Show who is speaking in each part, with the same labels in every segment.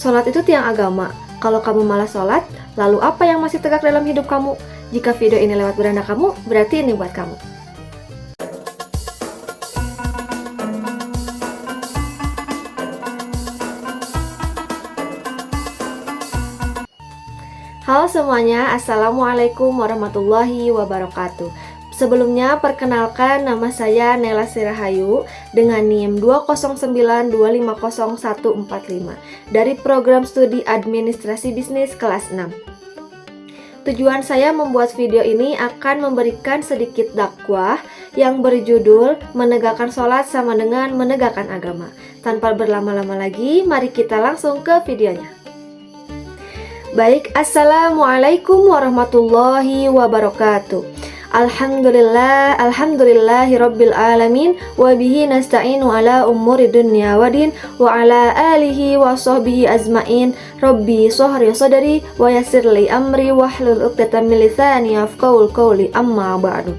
Speaker 1: Sholat itu tiang agama. Kalau kamu malas sholat, lalu apa yang masih tegak dalam hidup kamu? Jika video ini lewat beranda kamu, berarti ini buat kamu. Halo semuanya, Assalamualaikum warahmatullahi wabarakatuh. Sebelumnya, perkenalkan nama saya Nela Sirahayu dengan NIM 209250145 dari program studi administrasi bisnis kelas 6. Tujuan saya membuat video ini akan memberikan sedikit dakwah yang berjudul menegakkan sholat sama dengan menegakkan agama. Tanpa berlama-lama lagi, mari kita langsung ke videonya. Baik, Assalamualaikum warahmatullahi wabarakatuh. Alhamdulillahi rabbil alamin. Wabihi nasta'inu ala umuri dunya wadin. Wa ala alihi wa sahbihi azmain. Rabbi sohri sodari wa yassirli amri wahlul uqdatam min lisani yafqahul qawli, amma ba'du.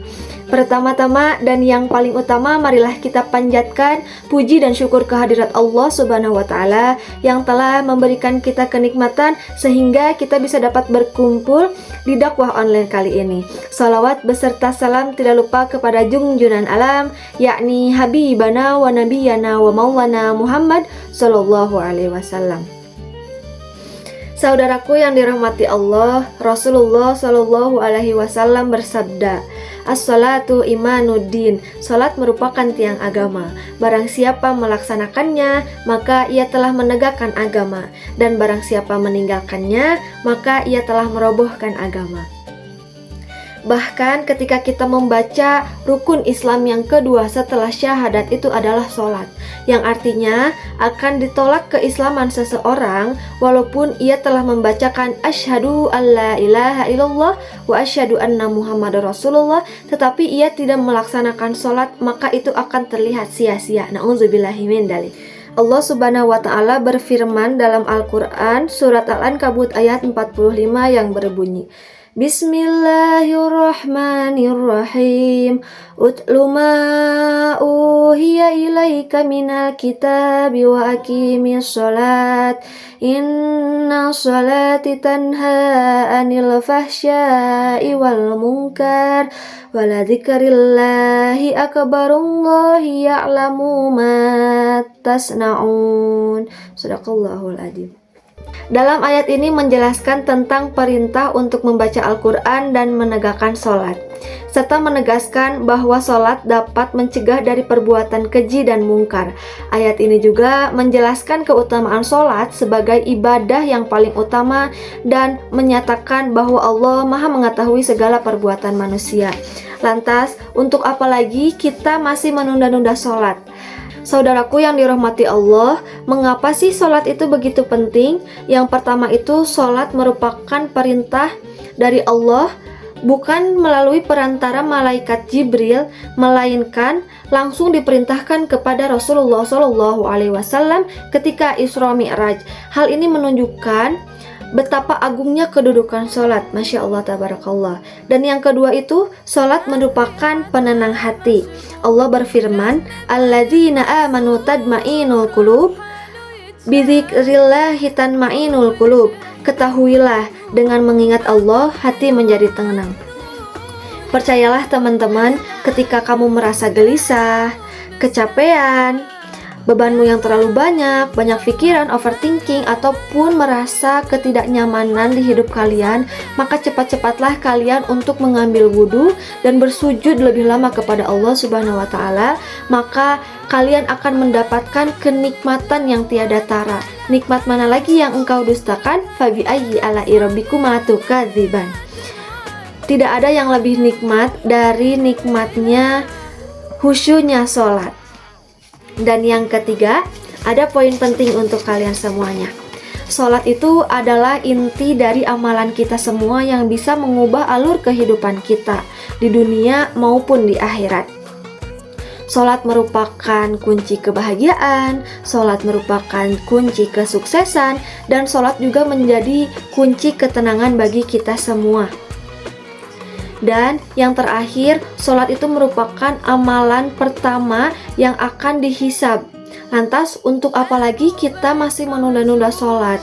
Speaker 1: Pertama-tama dan yang paling utama, marilah kita panjatkan puji dan syukur kehadirat Allah Subhanahu wa Ta'ala yang telah memberikan kita kenikmatan sehingga kita bisa dapat berkumpul di dakwah online kali ini. Salawat beserta salam tidak lupa kepada junjunan alam, yakni Habibana wa Nabiyana wa Maulana Muhammad Sallallahu Alaihi Wasallam. Saudaraku yang dirahmati Allah, Rasulullah Sallallahu Alaihi Wasallam bersabda, As-salatu imanuddin, salat merupakan tiang agama. Barang siapa melaksanakannya, maka ia telah menegakkan agama. Dan barang siapa meninggalkannya, maka ia telah merobohkan agama. Bahkan ketika kita membaca rukun Islam yang kedua setelah syahadat itu adalah sholat, yang artinya akan ditolak keislaman seseorang walaupun ia telah membacakan asyhadu alla ilaha illallah wa asyhadu anna muhammadar rasulullah, tetapi ia tidak melaksanakan sholat, maka itu akan terlihat sia-sia. Na'udzubillahi min dzalik. Allah Subhanahu wa Ta'ala berfirman dalam Al-Quran surat Al-Ankabut ayat 45 yang berbunyi, Bismillahirrahmanirrahim. Utlu ma uhiya ilaika minal kitabi wa aqimis sholat. Inna sholati tanha anil fahsya'i wal munkar. Waladzikrillahi akbarullahi ya'lamu ma tasna'un. Shadaqallahul adzim. Dalam ayat ini menjelaskan tentang perintah untuk membaca Al-Quran dan menegakkan sholat, serta menegaskan bahwa sholat dapat mencegah dari perbuatan keji dan mungkar. Ayat ini juga menjelaskan keutamaan sholat sebagai ibadah yang paling utama dan menyatakan bahwa Allah Maha mengetahui segala perbuatan manusia. Lantas, untuk apa lagi kita masih menunda-nunda sholat? Saudaraku yang dirahmati Allah, mengapa sih sholat itu begitu penting? Yang pertama itu, sholat merupakan perintah dari Allah, bukan melalui perantara malaikat Jibril, melainkan langsung diperintahkan kepada Rasulullah Shallallahu Alaihi Wasallam ketika Isra Mi'raj. Hal ini menunjukkan betapa agungnya kedudukan sholat. Masya Allah, tabarakallah. Dan yang kedua itu, sholat merupakan penenang hati. Allah berfirman, Alladzina amanu tadma'inul qulub bidzikrillahi tanma'inul qulub. Ketahuilah, dengan mengingat Allah, hati menjadi tenang. Percayalah teman-teman, ketika kamu merasa gelisah, kecapean, bebanmu yang terlalu banyak pikiran, overthinking, ataupun merasa ketidaknyamanan di hidup kalian, maka cepat-cepatlah kalian untuk mengambil wudhu dan bersujud lebih lama kepada Allah Subhanahu wa Ta'ala. Maka kalian akan mendapatkan kenikmatan yang tiada tara. Nikmat mana lagi yang engkau dustakan? Fabi ayyi ala'i rabbikuma tukadziban. Tidak ada yang lebih nikmat dari nikmatnya khusyunya sholat. Dan yang ketiga, ada poin penting untuk kalian semuanya. Sholat itu adalah inti dari amalan kita semua yang bisa mengubah alur kehidupan kita di dunia maupun di akhirat. Sholat merupakan kunci kebahagiaan, sholat merupakan kunci kesuksesan, dan sholat juga menjadi kunci ketenangan bagi kita semua. Dan yang terakhir, sholat itu merupakan amalan pertama yang akan dihisab. Lantas, untuk apa lagi kita masih menunda-nunda sholat?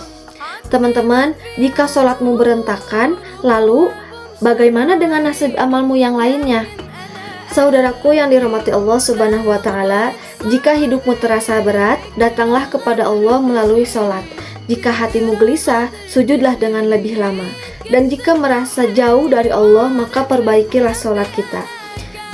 Speaker 1: Teman-teman, jika sholatmu berantakan, lalu bagaimana dengan nasib amalmu yang lainnya? Saudaraku yang dirahmati Allah Subhanahu wa Ta'ala, jika hidupmu terasa berat, datanglah kepada Allah melalui sholat. Jika hatimu gelisah, sujudlah dengan lebih lama. Dan jika merasa jauh dari Allah, maka perbaikilah sholat kita.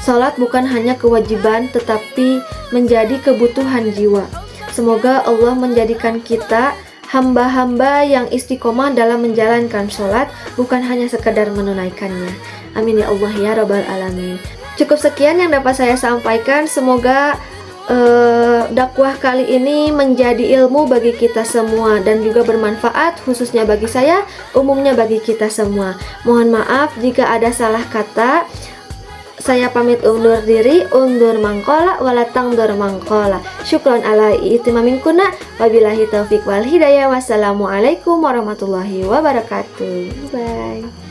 Speaker 1: Sholat bukan hanya kewajiban, tetapi menjadi kebutuhan jiwa. Semoga Allah menjadikan kita hamba-hamba yang istiqomah dalam menjalankan sholat, bukan hanya sekedar menunaikannya. Amin ya Allah ya Rabbal Alamin. Cukup sekian yang dapat saya sampaikan. Semoga dakwah kali ini menjadi ilmu bagi kita semua dan juga bermanfaat, khususnya bagi saya, umumnya bagi kita semua. Mohon maaf jika ada salah kata. Saya pamit undur diri, undur mangkola walatang dur mangkola. Syukron ala itimamin kuna. Wabillahi taufiq wal hidayah. Wassalamualaikum warahmatullahi wabarakatuh. Bye.